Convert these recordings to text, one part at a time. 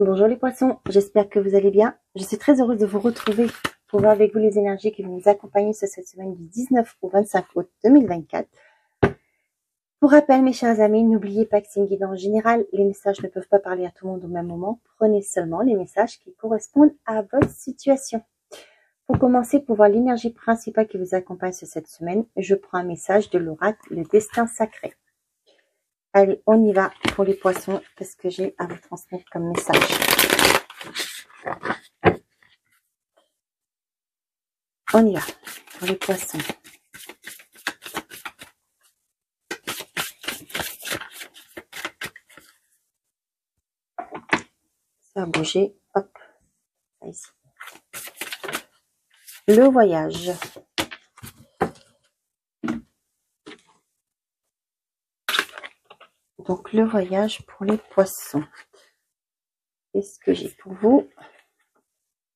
Bonjour les poissons, j'espère que vous allez bien. Je suis très heureuse de vous retrouver pour voir avec vous les énergies qui vont vous accompagner sur cette semaine du 19 au 25 août 2024. Pour rappel, mes chers amis, n'oubliez pas que c'est une guidance générale. Les messages ne peuvent pas parler à tout le monde au même moment. Prenez seulement les messages qui correspondent à votre situation. Pour commencer, pour voir l'énergie principale qui vous accompagne sur cette semaine, je prends un message de l'oracle, le destin sacré. Allez, on y va pour les poissons. Qu'est-ce que j'ai à vous transmettre comme message? On y va pour les poissons. Ça a bougé. Hop. Ici. Le voyage. Donc, le voyage pour les poissons. Qu'est-ce que j'ai pour vous?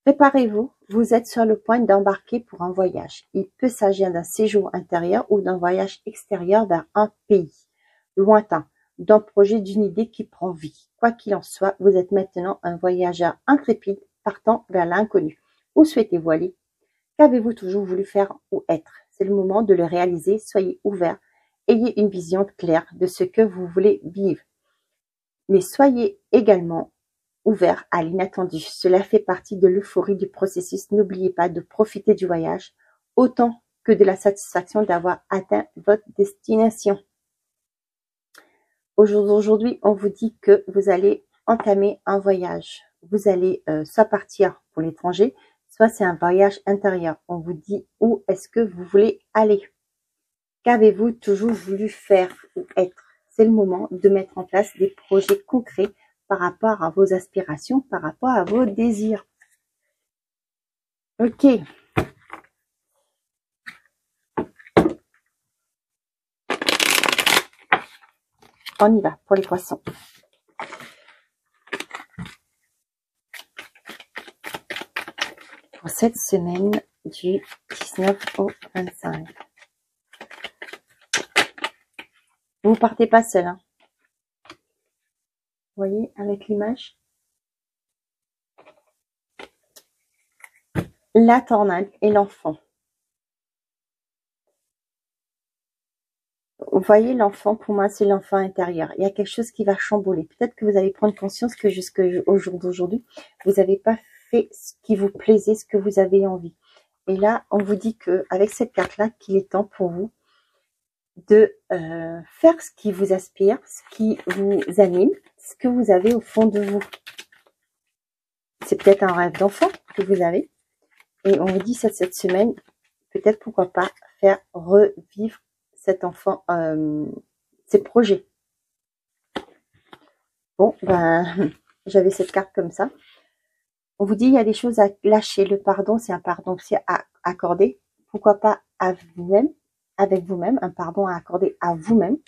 Préparez-vous. Vous êtes sur le point d'embarquer pour un voyage. Il peut s'agir d'un séjour intérieur ou d'un voyage extérieur vers un pays lointain, d'un projet, d'une idée qui prend vie. Quoi qu'il en soit, vous êtes maintenant un voyageur intrépide partant vers l'inconnu. Où souhaitez-vous aller? Qu'avez-vous toujours voulu faire ou être? C'est le moment de le réaliser. Soyez ouvert. Ayez une vision claire de ce que vous voulez vivre. Mais soyez également ouvert à l'inattendu. Cela fait partie de l'euphorie du processus. N'oubliez pas de profiter du voyage autant que de la satisfaction d'avoir atteint votre destination. Aujourd'hui, on vous dit que vous allez entamer un voyage. Vous allez soit partir pour l'étranger, soit c'est un voyage intérieur. On vous dit où est-ce que vous voulez aller. Qu'avez-vous toujours voulu faire ou être? C'est le moment de mettre en place des projets concrets par rapport à vos aspirations, par rapport à vos désirs. Ok. On y va pour les poissons. Pour cette semaine du 19 au 25. Vous partez pas seul, hein. Vous voyez avec l'image? La tornade et l'enfant. Vous voyez, l'enfant, pour moi, c'est l'enfant intérieur. Il y a quelque chose qui va chambouler. Peut-être que vous allez prendre conscience que jusqu'au jour d'aujourd'hui, vous n'avez pas fait ce qui vous plaisait, ce que vous avez envie. Et là, on vous dit que avec cette carte-là, qu'il est temps pour vous de faire ce qui vous aspire, ce qui vous anime, ce que vous avez au fond de vous. C'est peut-être un rêve d'enfant que vous avez. Et on vous dit cette semaine, peut-être pourquoi pas faire revivre cet enfant, ses projets. Bon, ben, j'avais cette carte comme ça. On vous dit, il y a des choses à lâcher. Le pardon, c'est un pardon aussi à accorder. Pourquoi pas à vous-même, avec vous-même, un pardon à accorder à vous-même.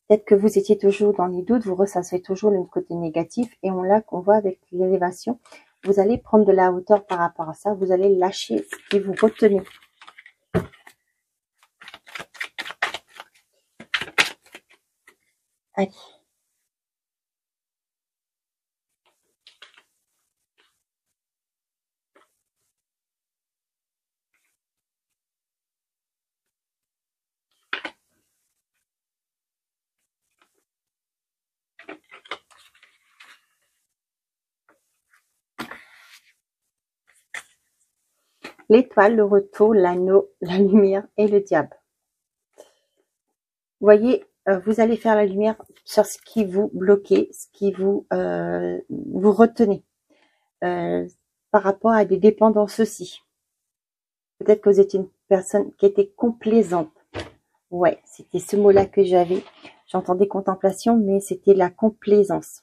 Peut-être que vous étiez toujours dans les doutes, vous ressassez toujours le côté négatif. Et qu'on voit avec l'élévation, vous allez prendre de la hauteur par rapport à ça. Vous allez lâcher ce qui vous retenait. Allez. L'étoile, le retour, l'anneau, la lumière et le diable. Vous voyez, vous allez faire la lumière sur ce qui vous bloquait, ce qui vous retenez. Par rapport à des dépendances aussi. Peut-être que vous étiez une personne qui était complaisante. Ouais, c'était ce mot-là que j'avais. J'entendais contemplation, mais c'était la complaisance.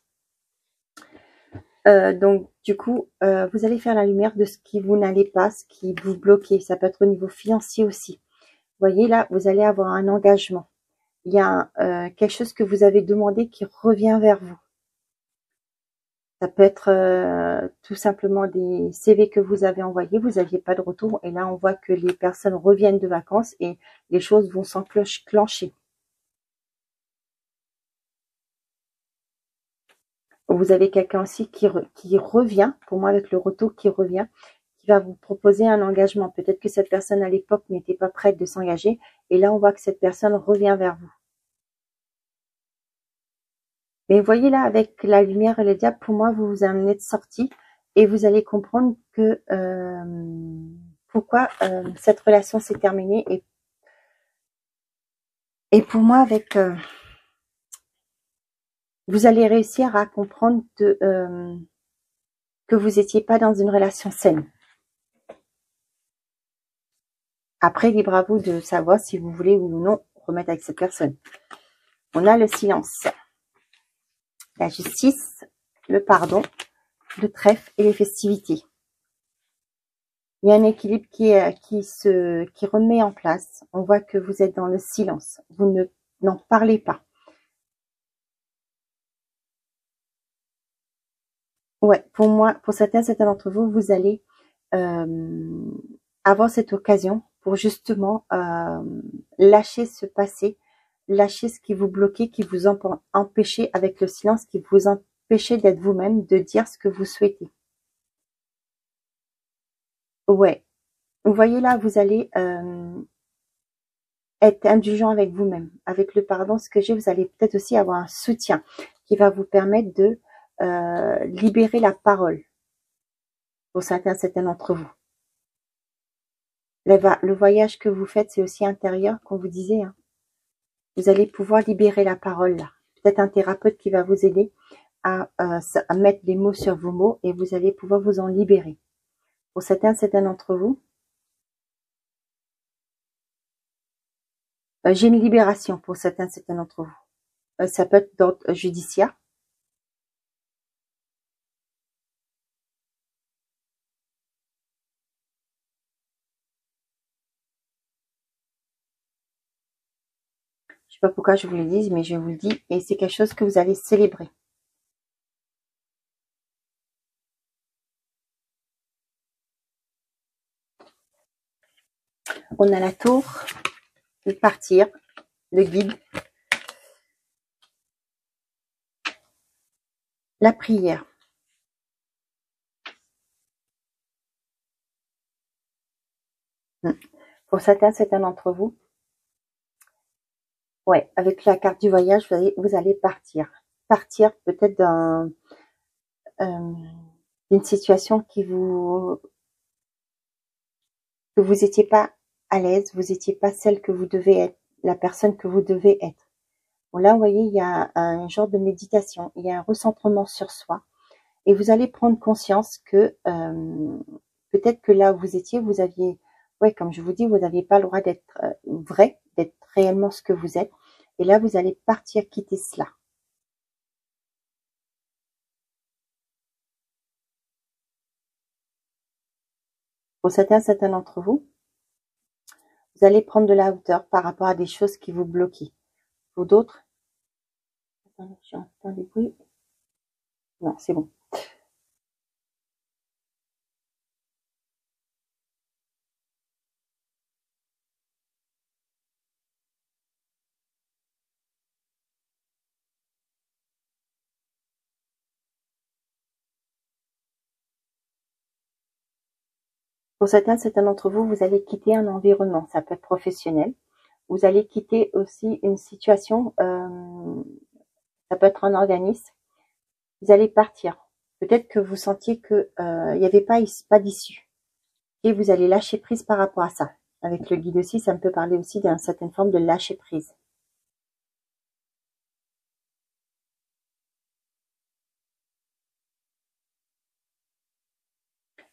Donc, du coup, vous allez faire la lumière de ce qui vous n'allez pas, ce qui vous bloquait. Ça peut être au niveau financier aussi. Vous voyez, là, vous allez avoir un engagement. Il y a quelque chose que vous avez demandé qui revient vers vous. Ça peut être tout simplement des CV que vous avez envoyés, vous n'aviez pas de retour. Et là, on voit que les personnes reviennent de vacances et les choses vont s'enclencher. Vous avez quelqu'un aussi qui revient, pour moi avec le retour qui revient, qui va vous proposer un engagement. Peut-être que cette personne à l'époque n'était pas prête de s'engager. Et là, on voit que cette personne revient vers vous. Mais vous voyez là, avec la lumière et le diable, pour moi, vous vous amenez de sortie et vous allez comprendre que pourquoi cette relation s'est terminée. Et pour moi, avec vous allez réussir à comprendre que vous n'étiez pas dans une relation saine. Après, libre à vous de savoir si vous voulez ou non remettre avec cette personne. On a le silence, la justice, le pardon, le trèfle et les festivités. Il y a un équilibre qui remet en place. On voit que vous êtes dans le silence. Vous n'en parlez pas. Ouais, pour moi, pour certains d'entre vous, vous allez avoir cette occasion pour justement lâcher ce passé, lâcher ce qui vous bloquait, qui vous empêchait avec le silence, qui vous empêchait d'être vous-même, de dire ce que vous souhaitez. Ouais, vous voyez là, vous allez être indulgent avec vous-même. Avec le pardon, ce que j'ai, vous allez peut-être aussi avoir un soutien qui va vous permettre de libérer la parole pour certains d'entre vous. Le voyage que vous faites, c'est aussi intérieur, comme vous disiez. Hein. Vous allez pouvoir libérer la parole là. Peut-être un thérapeute qui va vous aider à mettre les mots sur vos mots et vous allez pouvoir vous en libérer. Pour certains d'entre vous, j'ai une libération pour certains d'entre vous. Ça peut être d'ordre judiciaire. Je sais pas pourquoi je vous le dis, mais je vous le dis. Et c'est quelque chose que vous allez célébrer. On a la tour, le partir, le guide, la prière. Pour certains d'entre vous, ouais, avec la carte du voyage, vous allez partir. Partir peut-être d'une situation que vous étiez pas à l'aise, vous étiez pas celle que vous devez être, la personne que vous devez être. Bon, là, vous voyez, il y a un genre de méditation, il y a un recentrement sur soi, et vous allez prendre conscience que peut-être que là où vous étiez, vous aviez, ouais, comme je vous dis, vous n'aviez pas le droit d'être vrai, d'être réellement ce que vous êtes, et là, vous allez partir quitter cela. Pour certains d'entre vous, vous allez prendre de la hauteur par rapport à des choses qui vous bloquaient. Pour d'autres, attendez, j'entends des bruits. Non, c'est bon. Pour certains d'entre vous, vous allez quitter un environnement. Ça peut être professionnel. Vous allez quitter aussi une situation, ça peut être un organisme. Vous allez partir. Peut-être que vous sentiez que il n'y avait pas d'issue. Et vous allez lâcher prise par rapport à ça. Avec le guide aussi, ça me peut parler aussi d'une certaine forme de lâcher prise.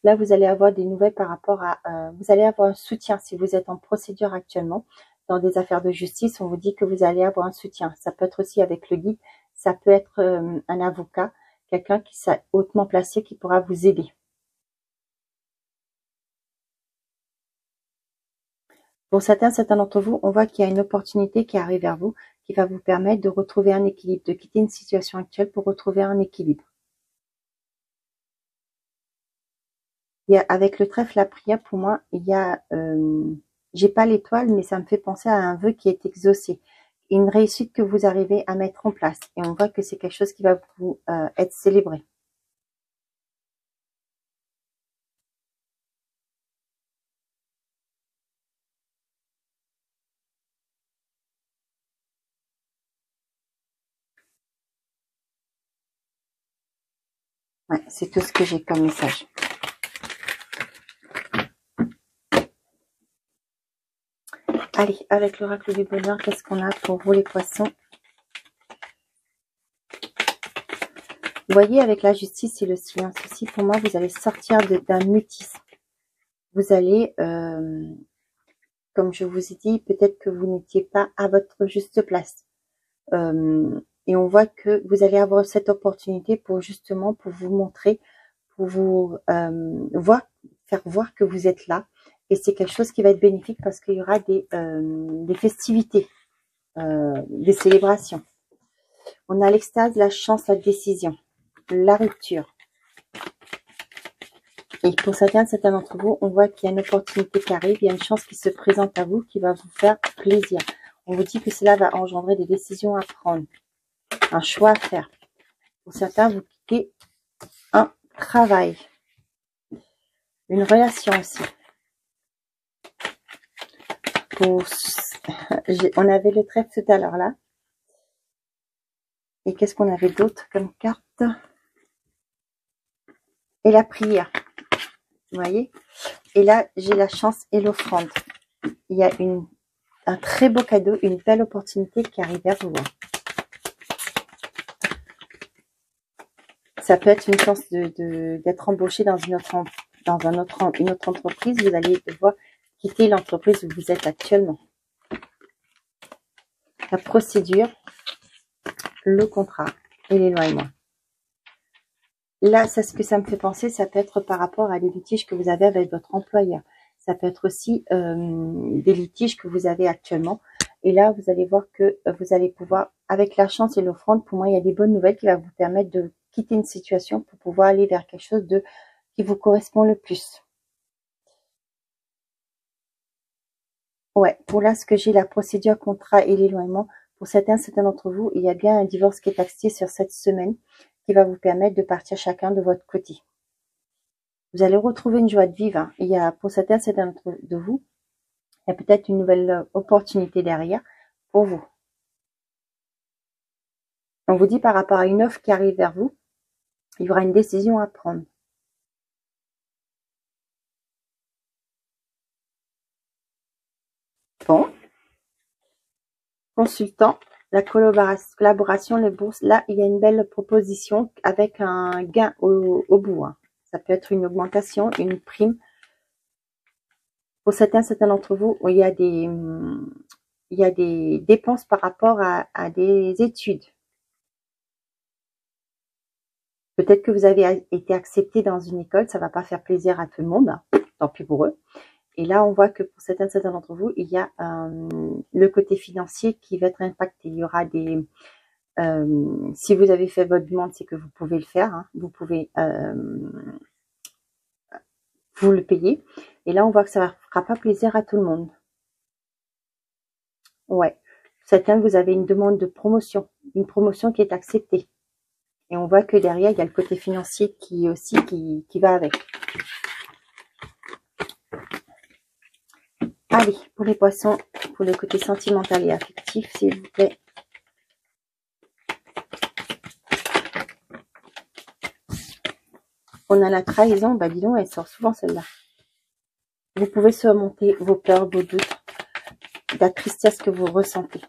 Là, vous allez avoir des nouvelles par rapport à... vous allez avoir un soutien si vous êtes en procédure actuellement. Dans des affaires de justice, on vous dit que vous allez avoir un soutien. Ça peut être aussi avec le guide. Ça peut être un avocat, quelqu'un qui est hautement placé qui pourra vous aider. Pour certains d'entre vous, on voit qu'il y a une opportunité qui arrive vers vous, qui va vous permettre de retrouver un équilibre, de quitter une situation actuelle pour retrouver un équilibre. Avec le trèfle, la prière, pour moi, il y a, j'ai pas l'étoile, mais ça me fait penser à un vœu qui est exaucé. une réussite que vous arrivez à mettre en place. Et on voit que c'est quelque chose qui va vous être célébré. Ouais, c'est tout ce que j'ai comme message. Allez, avec l'oracle du bonheur, qu'est-ce qu'on a pour vous les poissons? Vous voyez, avec la justice et le silence aussi, pour moi, vous allez sortir d'un mutisme. Vous allez, comme je vous ai dit, peut-être que vous n'étiez pas à votre juste place. Et on voit que vous allez avoir cette opportunité pour justement, pour vous montrer, pour vous faire voir que vous êtes là. Et c'est quelque chose qui va être bénéfique parce qu'il y aura des festivités, des célébrations. On a l'extase, la chance, la décision, la rupture. Et pour certains d'entre vous, on voit qu'il y a une opportunité qui arrive, il y a une chance qui se présente à vous qui va vous faire plaisir. On vous dit que cela va engendrer des décisions à prendre, un choix à faire. Pour certains, vous quittez un travail, une relation aussi. On avait le trèfle tout à l'heure là. Et qu'est-ce qu'on avait d'autre comme carte? Et la prière. Vous voyez? Et là, j'ai la chance et l'offrande. Il y a un très beau cadeau, une belle opportunité qui arrive vers vous. Ça peut être une chance d'être embauché dans une autre entreprise. Vous allez devoir quitter l'entreprise où vous êtes actuellement. La procédure, le contrat et l'éloignement. Là, c'est ce que ça me fait penser, ça peut être par rapport à des litiges que vous avez avec votre employeur. Ça peut être aussi des litiges que vous avez actuellement. Et là, vous allez voir que vous allez pouvoir, avec la chance et l'offrande, pour moi, il y a des bonnes nouvelles qui vont vous permettre de quitter une situation pour pouvoir aller vers quelque chose qui vous correspond le plus. Ouais, pour là, ce que j'ai, la procédure, contrat et l'éloignement, pour certains d'entre vous, il y a bien un divorce qui est axé sur cette semaine qui va vous permettre de partir chacun de votre côté. Vous allez retrouver une joie de vivre. Hein. Il y a, pour certains d'entre vous, il y a peut-être une nouvelle opportunité derrière pour vous. On vous dit par rapport à une offre qui arrive vers vous, il y aura une décision à prendre. Bon. Consultant, la collaboration, les bourses. Là, il y a une belle proposition avec un gain au bout. Hein. Ça peut être une augmentation, une prime. Pour certains d'entre vous, il y a des dépenses par rapport à des études. Peut-être que vous avez été accepté dans une école, ça va pas faire plaisir à tout le monde, hein. Tant pis pour eux. Et là, on voit que pour certains d'entre vous, il y a le côté financier qui va être impacté. Il y aura des... si vous avez fait votre demande, c'est que vous pouvez le faire. Hein. Vous pouvez vous le payer. Et là, on voit que ça ne fera pas plaisir à tout le monde. Ouais. Certains, vous avez une demande de promotion. Une promotion qui est acceptée. Et on voit que derrière, il y a le côté financier qui va avec. Allez, pour les poissons, pour le côté sentimental et affectif, s'il vous plaît. On a la trahison, bah dis donc, elle sort souvent celle-là. Vous pouvez surmonter vos peurs, vos doutes, la tristesse que vous ressentez.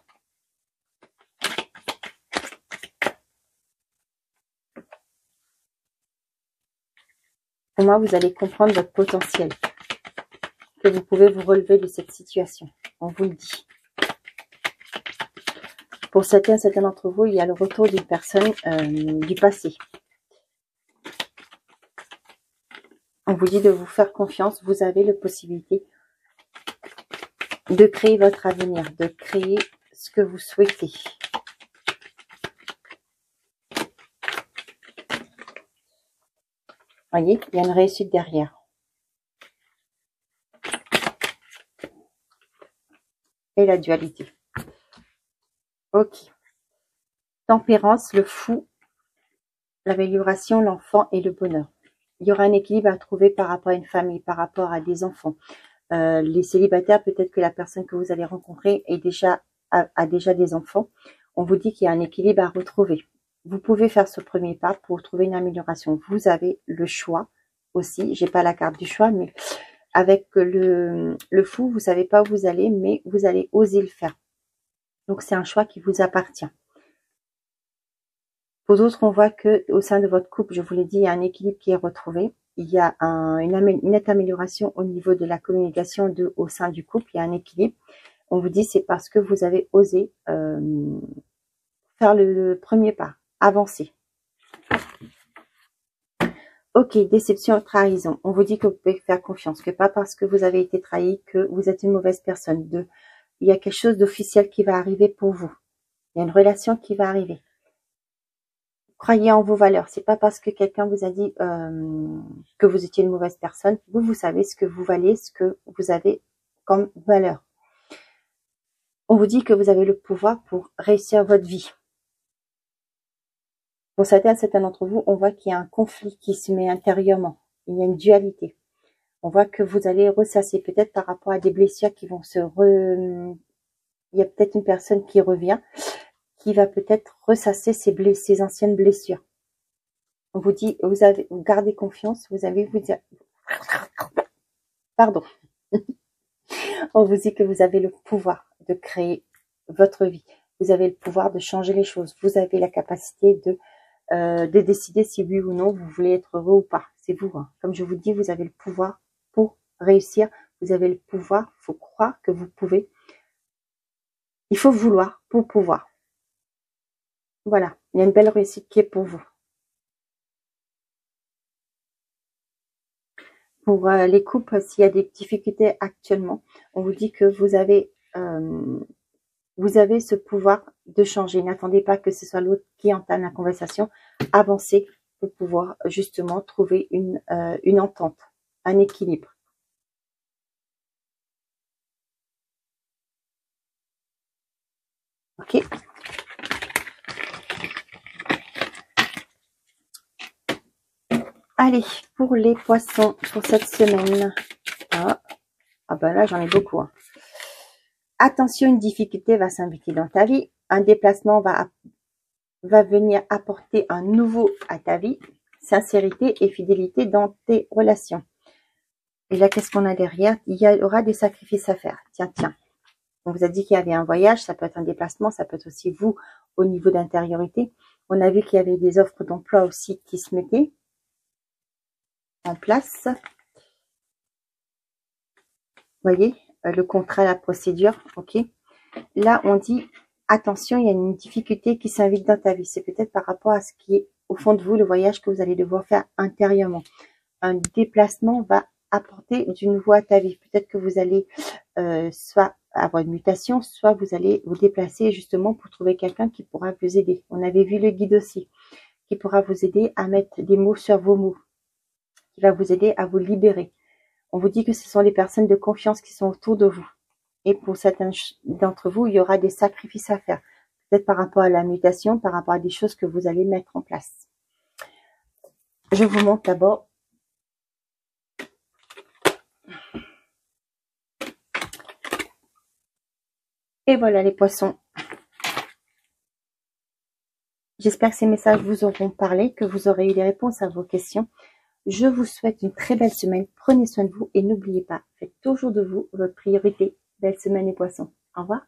Pour moi, vous allez comprendre votre potentiel, que vous pouvez vous relever de cette situation. On vous le dit. Pour certains d'entre vous, il y a le retour d'une personne du passé. On vous dit de vous faire confiance. Vous avez la possibilité de créer votre avenir, de créer ce que vous souhaitez. Voyez, il y a une réussite derrière. Et la dualité. Ok. Tempérance, le fou, l'amélioration, l'enfant et le bonheur. Il y aura un équilibre à trouver par rapport à une famille, par rapport à des enfants. Les célibataires, peut-être que la personne que vous allez rencontrer a déjà des enfants. On vous dit qu'il y a un équilibre à retrouver. Vous pouvez faire ce premier pas pour trouver une amélioration. Vous avez le choix aussi. J'ai pas la carte du choix, mais avec le fou, vous savez pas où vous allez, mais vous allez oser le faire. Donc c'est un choix qui vous appartient. Pour d'autres, on voit que au sein de votre couple, je vous l'ai dit, il y a un équilibre qui est retrouvé. Il y a une nette amélioration au niveau de la communication au sein du couple. Il y a un équilibre. On vous dit c'est parce que vous avez osé faire le premier pas, avancer. Ok, déception, trahison. On vous dit que vous pouvez faire confiance, que pas parce que vous avez été trahi que vous êtes une mauvaise personne. Il y a quelque chose d'officiel qui va arriver pour vous. Il y a une relation qui va arriver. Croyez en vos valeurs. C'est pas parce que quelqu'un vous a dit que vous étiez une mauvaise personne. Vous savez ce que vous valez, ce que vous avez comme valeur. On vous dit que vous avez le pouvoir pour réussir votre vie. Pour certains d'entre vous, on voit qu'il y a un conflit qui se met intérieurement. Il y a une dualité. On voit que vous allez ressasser peut-être par rapport à des blessures qui vont Il y a peut-être une personne qui revient, qui va peut-être ressasser ses anciennes blessures. On vous dit, vous gardez confiance, pardon. On vous dit que vous avez le pouvoir de créer votre vie. Vous avez le pouvoir de changer les choses. Vous avez la capacité de décider si oui ou non vous voulez être heureux ou pas. C'est vous. Hein. Comme je vous dis, vous avez le pouvoir pour réussir. Vous avez le pouvoir. Il faut croire que vous pouvez. Il faut vouloir pour pouvoir. Voilà. Il y a une belle réussite qui est pour vous. Pour les couples, s'il y a des difficultés actuellement, on vous dit que vous avez ce pouvoir de changer. N'attendez pas que ce soit l'autre qui entame la conversation. Avancez pour pouvoir justement trouver une entente, un équilibre. Ok. Allez, pour les poissons, pour cette semaine. Ah ben là, j'en ai beaucoup. Hein. Attention, une difficulté va s'inviter dans ta vie. Un déplacement va venir apporter un nouveau à ta vie. Sincérité et fidélité dans tes relations. Et là, qu'est-ce qu'on a derrière? Il y aura des sacrifices à faire. Tiens. On vous a dit qu'il y avait un voyage, ça peut être un déplacement, ça peut être aussi vous au niveau d'intériorité. On a vu qu'il y avait des offres d'emploi aussi qui se mettaient en place. Vous voyez, le contrat, la procédure, ok. Là, on dit, attention, il y a une difficulté qui s'invite dans ta vie. C'est peut-être par rapport à ce qui est au fond de vous, le voyage que vous allez devoir faire intérieurement. Un déplacement va apporter du nouveau à ta vie. Peut-être que vous allez soit avoir une mutation, soit vous allez vous déplacer justement pour trouver quelqu'un qui pourra vous aider. On avait vu le guide aussi, qui pourra vous aider à mettre des mots sur vos mots, qui va vous aider à vous libérer. On vous dit que ce sont les personnes de confiance qui sont autour de vous. Et pour certains d'entre vous, il y aura des sacrifices à faire. Peut-être par rapport à la mutation, par rapport à des choses que vous allez mettre en place. Je vous montre d'abord. Et voilà les poissons. J'espère que ces messages vous auront parlé, que vous aurez eu des réponses à vos questions. Je vous souhaite une très belle semaine. Prenez soin de vous et n'oubliez pas, faites toujours de vous votre priorité. Belle semaine les poissons. Au revoir.